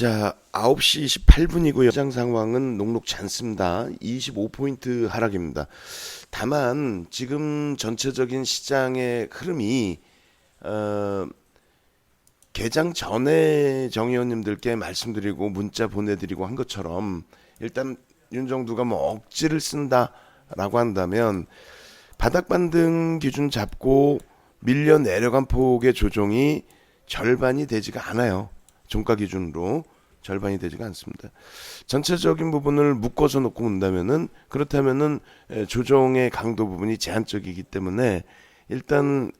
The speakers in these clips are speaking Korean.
자, 9시 28분이고요. 시장 상황은 녹록지 않습니다. 25포인트 하락입니다. 다만 지금 전체적인 시장의 흐름이 개장 전에 정 의원님들께 말씀드리고 문자 보내드리고 한 것처럼 일단 윤정두가 뭐 억지를 쓴다라고 한다면 바닥 반등 기준 잡고 밀려 내려간 폭의 조정이 절반이 되지가 않아요. 종가 기준으로 절반이 되지가 않습니다. 전체적인 부분을 묶어서 놓고 본다면은 그렇다면은 조정의 강도 부분이 제한적이기 때문에 일단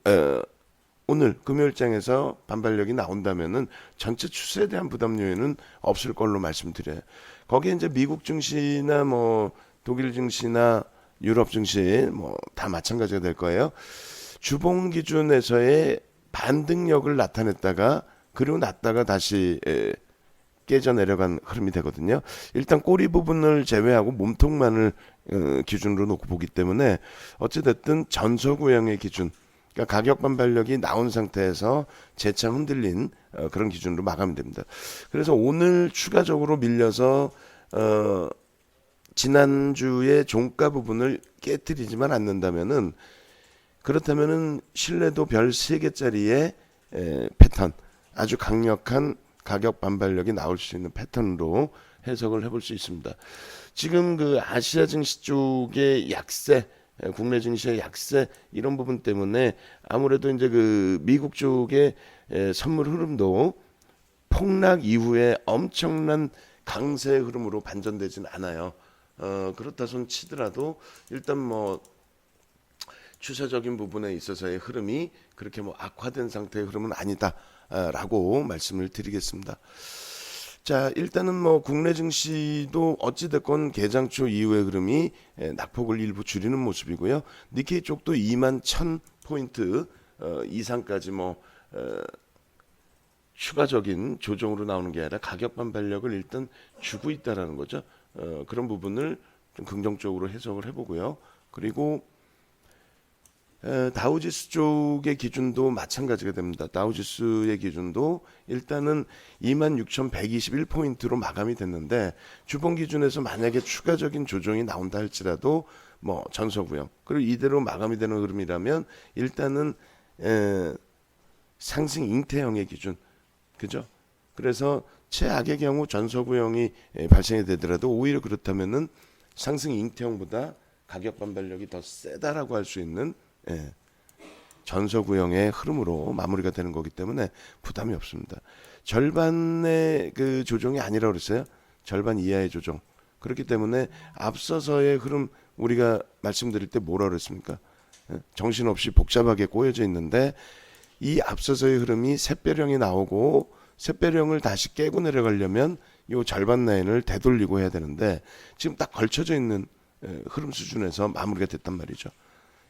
오늘 금요일장에서 반발력이 나온다면은 전체 추세에 대한 부담 요인은 없을 걸로 말씀드려요. 거기에 이제 미국 증시나 뭐 독일 증시나 유럽 증시 뭐 다 마찬가지가 될 거예요. 주봉 기준에서의 반등력을 나타냈다가 그리고 났다가 다시 깨져 내려간 흐름이 되거든요. 일단 꼬리 부분을 제외하고 몸통만을 기준으로 놓고 보기 때문에 어찌됐든 전서구형의 기준, 그러니까 가격 반발력이 나온 상태에서 재차 흔들린 그런 기준으로 마감이 됩니다. 그래서 오늘 추가적으로 밀려서 지난주의 종가 부분을 깨뜨리지만 않는다면은 그렇다면은 신뢰도 별 3개짜리의 패턴, 아주 강력한 가격 반발력이 나올 수 있는 패턴으로 해석을 해볼 수 있습니다. 지금 그 아시아 증시 쪽의 약세, 국내 증시의 약세 이런 부분 때문에 아무래도 이제 그 미국 쪽의 선물 흐름도 폭락 이후에 엄청난 강세 흐름으로 반전되진 않아요. 그렇다 손 치더라도 일단 뭐 추세적인 부분에 있어서의 흐름이 그렇게 뭐 악화된 상태의 흐름은 아니다라고 말씀을 드리겠습니다. 자, 일단은 뭐 국내 증시도 어찌됐건 개장 초 이후의 흐름이 낙폭을 일부 줄이는 모습이고요. 니케이 쪽도 21,000포인트 이상까지 뭐 추가적인 조정으로 나오는 게 아니라 가격 반발력을 일단 주고 있다라는 거죠. 그런 부분을 좀 긍정적으로 해석을 해보고요. 그리고 다우지수 쪽의 기준도 마찬가지가 됩니다. 다우지수의 기준도 일단은 26,121포인트로 마감이 됐는데 주봉 기준에서 만약에 추가적인 조정이 나온다 할지라도 뭐 전서구형 그리고 이대로 마감이 되는 흐름이라면 일단은 상승 잉태형의 기준, 그죠? 그래서 최악의 경우 전서구형이 발생이 되더라도 오히려 그렇다면은 상승 잉태형보다 가격 반발력이 더 세다라고 할 수 있는 전서구형의 흐름으로 마무리가 되는 거기 때문에 부담이 없습니다. 절반의 그 조정이 아니라고 그랬어요. 절반 이하의 조정. 그렇기 때문에 앞서서의 흐름 우리가 말씀드릴 때 뭐라 그랬습니까? 정신없이 복잡하게 꼬여져 있는데 이 앞서서의 흐름이 샛별형이 나오고 샛별형을 다시 깨고 내려가려면 이 절반 라인을 되돌리고 해야 되는데 지금 딱 걸쳐져 있는 흐름 수준에서 마무리가 됐단 말이죠.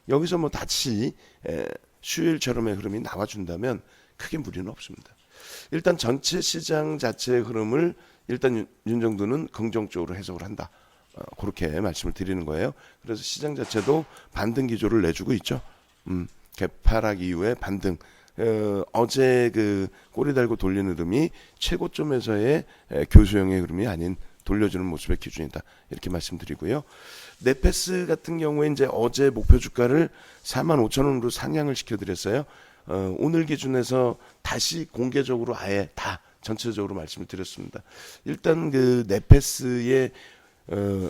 여기서 뭐 다시 수요일처럼의 흐름이 나와준다면 크게 무리는 없습니다. 일단 전체 시장 자체의 흐름을 일단 윤정두는 긍정적으로 해석을 한다. 그렇게 말씀을 드리는 거예요. 그래서 시장 자체도 반등 기조를 내주고 있죠. 개파락 이후에 반등. 어제 그 꼬리 달고 돌리는 흐름이 최고점에서의 교수형의 흐름이 아닌 돌려주는 모습의 기준이다. 이렇게 말씀드리고요. 네페스 같은 경우에 이제 어제 목표 주가를 45,000원으로 상향을 시켜드렸어요. 오늘 기준에서 다시 공개적으로 아예 다 전체적으로 말씀을 드렸습니다. 일단 그 네페스의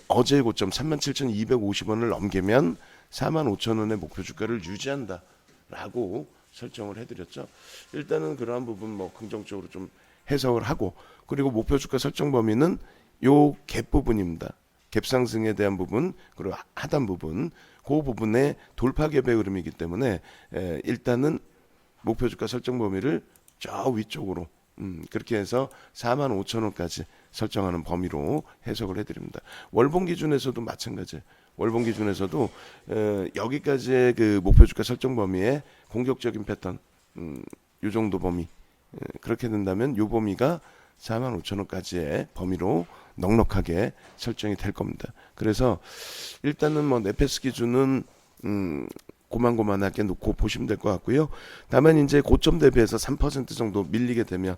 어제의 고점 37,250원을 넘기면 45,000원의 목표 주가를 유지한다라고 설정을 해드렸죠. 일단은 그러한 부분 뭐 긍정적으로 좀 해석을 하고 그리고 목표 주가 설정 범위는 요 갭 부분입니다. 갭 상승에 대한 부분 그리고 하단 부분 그 부분의 돌파 갭의 흐름이기 때문에 일단은 목표 주가 설정 범위를 저 위쪽으로 그렇게 해서 45,000원까지 설정하는 범위로 해석을 해드립니다. 월봉 기준에서도 마찬가지. 월봉 기준에서도 여기까지의 그 목표 주가 설정 범위에 공격적인 패턴, 요 정도 범위, 그렇게 된다면 요 범위가 45,000원까지의 범위로 넉넉하게 설정이 될 겁니다. 그래서 일단은 뭐 네페스 기준은 고만고만하게 놓고 보시면 될 것 같고요. 다만 이제 고점 대비해서 3% 정도 밀리게 되면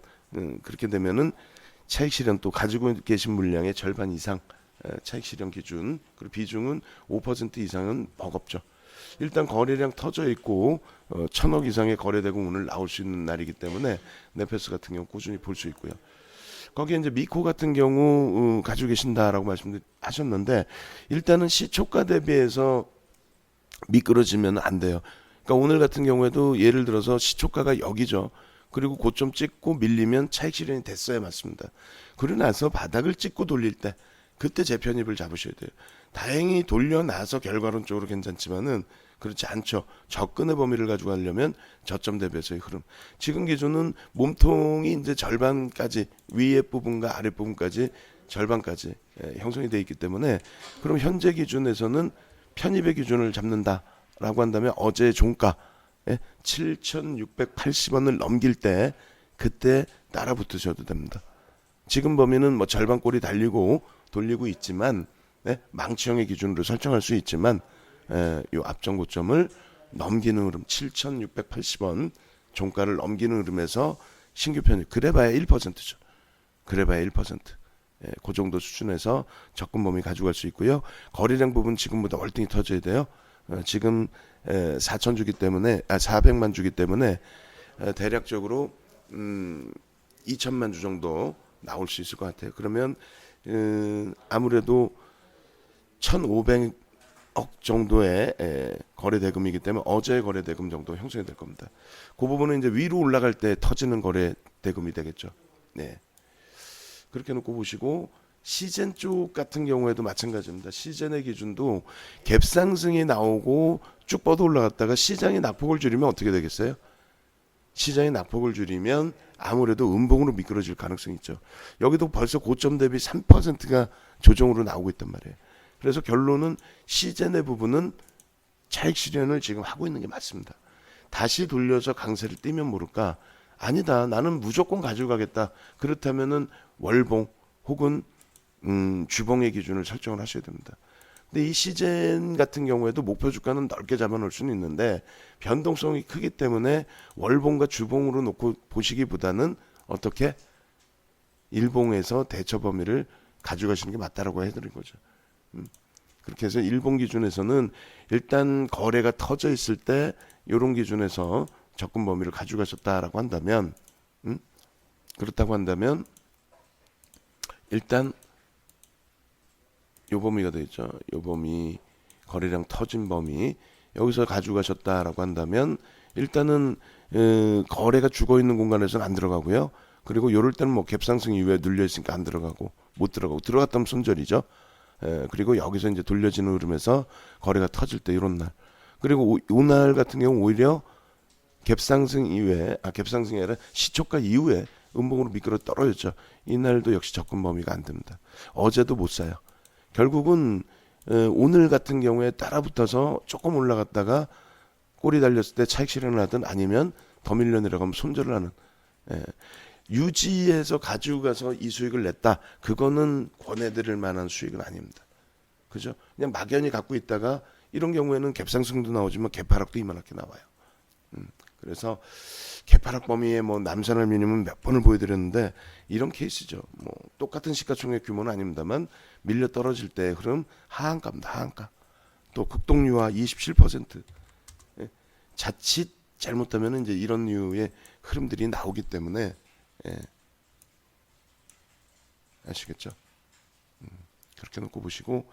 그렇게 되면은 차익 실현 또 가지고 계신 물량의 절반 이상 차익 실현 기준, 그리고 비중은 5% 이상은 버겁죠. 일단 거래량 터져 있고 1,000억 이상의 거래되고 오늘 나올 수 있는 날이기 때문에 네페스 같은 경우 꾸준히 볼 수 있고요. 거기에 이제 미코 같은 경우 가지고 계신다라고 말씀하셨는데 일단은 시초가 대비해서 미끄러지면 안 돼요. 그러니까 오늘 같은 경우에도 예를 들어서 시초가가 여기죠. 그리고 고점 찍고 밀리면 차익 실현이 됐어야 맞습니다. 그러고 나서 바닥을 찍고 돌릴 때 그때 재편입을 잡으셔야 돼요. 다행히 돌려놔서 결과론적으로 괜찮지만은 그렇지 않죠. 접근의 범위를 가지고 가려면 저점 대비해서의 흐름. 지금 기준은 몸통이 이제 절반까지 위에 부분과 아래 부분까지 절반까지 형성이 되어 있기 때문에 그럼 현재 기준에서는 편입의 기준을 잡는다라고 한다면 어제 종가 7,680원을 넘길 때 그때 따라 붙으셔도 됩니다. 지금 범위는 뭐 절반꼴이 달리고 돌리고 있지만 망치형의 기준으로 설정할 수 있지만 요 앞전 고점을 넘기는 흐름 7,680원 종가를 넘기는 흐름에서 신규 편입 그래봐야 1%죠. 그래봐야 1%. 그 정도 수준에서 접근 범위 가져갈 수 있고요. 거래량 부분 지금보다 월등히 터져야 돼요. 지금 4천 주기 때문에 400만 주기 때문에 대략적으로 2천만 주 정도 나올 수 있을 것 같아요. 그러면 아무래도 1,500억 정도의 거래 대금이기 때문에 어제 거래 대금 정도 형성이 될 겁니다. 그 부분은 이제 위로 올라갈 때 터지는 거래 대금이 되겠죠. 네. 그렇게 놓고 보시고 시젠 쪽 같은 경우에도 마찬가지입니다. 시젠의 기준도 갭 상승이 나오고 쭉 뻗어 올라갔다가 시장이 낙폭을 줄이면 어떻게 되겠어요? 시장이 낙폭을 줄이면 아무래도 음봉으로 미끄러질 가능성이 있죠. 여기도 벌써 고점 대비 3%가 조정으로 나오고 있단 말이에요. 그래서 결론은 시젠의 부분은 차익 실현을 지금 하고 있는 게 맞습니다. 다시 돌려서 강세를 띄면 모를까? 아니다. 나는 무조건 가지고 가겠다. 그렇다면은 월봉 혹은 주봉의 기준을 설정을 하셔야 됩니다. 근데 이 시젠 같은 경우에도 목표 주가는 넓게 잡아놓을 수는 있는데 변동성이 크기 때문에 월봉과 주봉으로 놓고 보시기보다는 어떻게 일봉에서 대처 범위를 가져가시는 게 맞다라고 해드린 거죠. 그렇게 해서 일봉 기준에서는 일단 거래가 터져 있을 때 이런 기준에서 접근 범위를 가져가셨다라고 한다면 그렇다고 한다면 일단 요 범위가 되겠죠. 요 범위 거래량 터진 범위 여기서 가져가셨다라고 한다면 일단은 거래가 죽어 있는 공간에서는 안 들어가고요. 그리고 요럴 때는 뭐 갭상승 이후에 눌려 있으니까 안 들어가고 못 들어가고 들어갔다면 손절이죠. 그리고 여기서 이제 돌려지는 흐름에서 거래가 터질 때 이런 날 그리고 오날 같은 경우 오히려 갭상승 이후에 갭상승이 아니라 시초가 이후에 음봉으로 미끄러 떨어졌죠. 이날도 역시 접근 범위가 안 됩니다. 어제도 못 사요. 결국은 오늘 같은 경우에 따라붙어서 조금 올라갔다가 꼬리 달렸을 때 차익 실현을 하든 아니면 더 밀려 내려가면 손절을 하는 유지해서 가지고 가서 이 수익을 냈다. 그거는 권해드릴 만한 수익은 아닙니다. 그죠? 그냥 막연히 갖고 있다가 이런 경우에는 갭상승도 나오지만 갭하락도 이만하게 나와요. 그래서 개파락 범위에 뭐 남산을 미니멈 몇 번을 보여드렸는데 이런 케이스죠. 뭐 똑같은 시가총액 규모는 아닙니다만 밀려 떨어질 때 흐름 하한가입니다. 하한가. 또 극동유화 27%. 자칫 잘못하면 이제 이런 류의 흐름들이 나오기 때문에 아시겠죠? 그렇게 놓고 보시고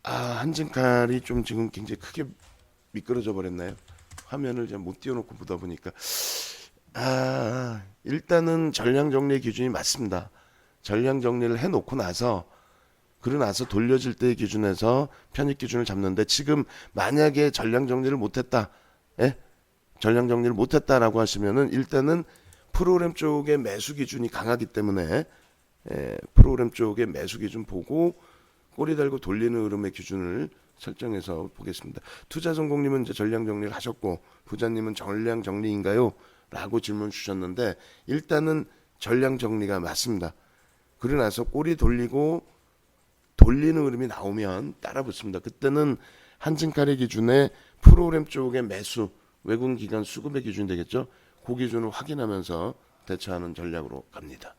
한진칼이 좀 지금 굉장히 크게 미끄러져 버렸나요? 화면을 좀 못 띄워놓고 보다 보니까 일단은 전량 정리 기준이 맞습니다. 전량 정리를 해놓고 나서 그러고 나서 돌려질 때의 기준에서 편입 기준을 잡는데 지금 만약에 전량 정리를 못했다, 전량 정리를 못했다라고 하시면은 일단은 프로그램 쪽의 매수 기준이 강하기 때문에 프로그램 쪽의 매수 기준 보고 꼬리 달고 돌리는 흐름의 기준을 설정해서 보겠습니다. 투자성공님은 이제 전량 정리를 하셨고 부자님은 전량 정리인가요? 라고 질문 주셨는데 일단은 전량 정리가 맞습니다. 그러고 나서 꼬리 돌리고 돌리는 흐름이 나오면 따라 붙습니다. 그때는 한증가리 기준의 프로그램 쪽의 매수 외국 기관 수급의 기준 되겠죠. 그 기준을 확인하면서 대처하는 전략으로 갑니다.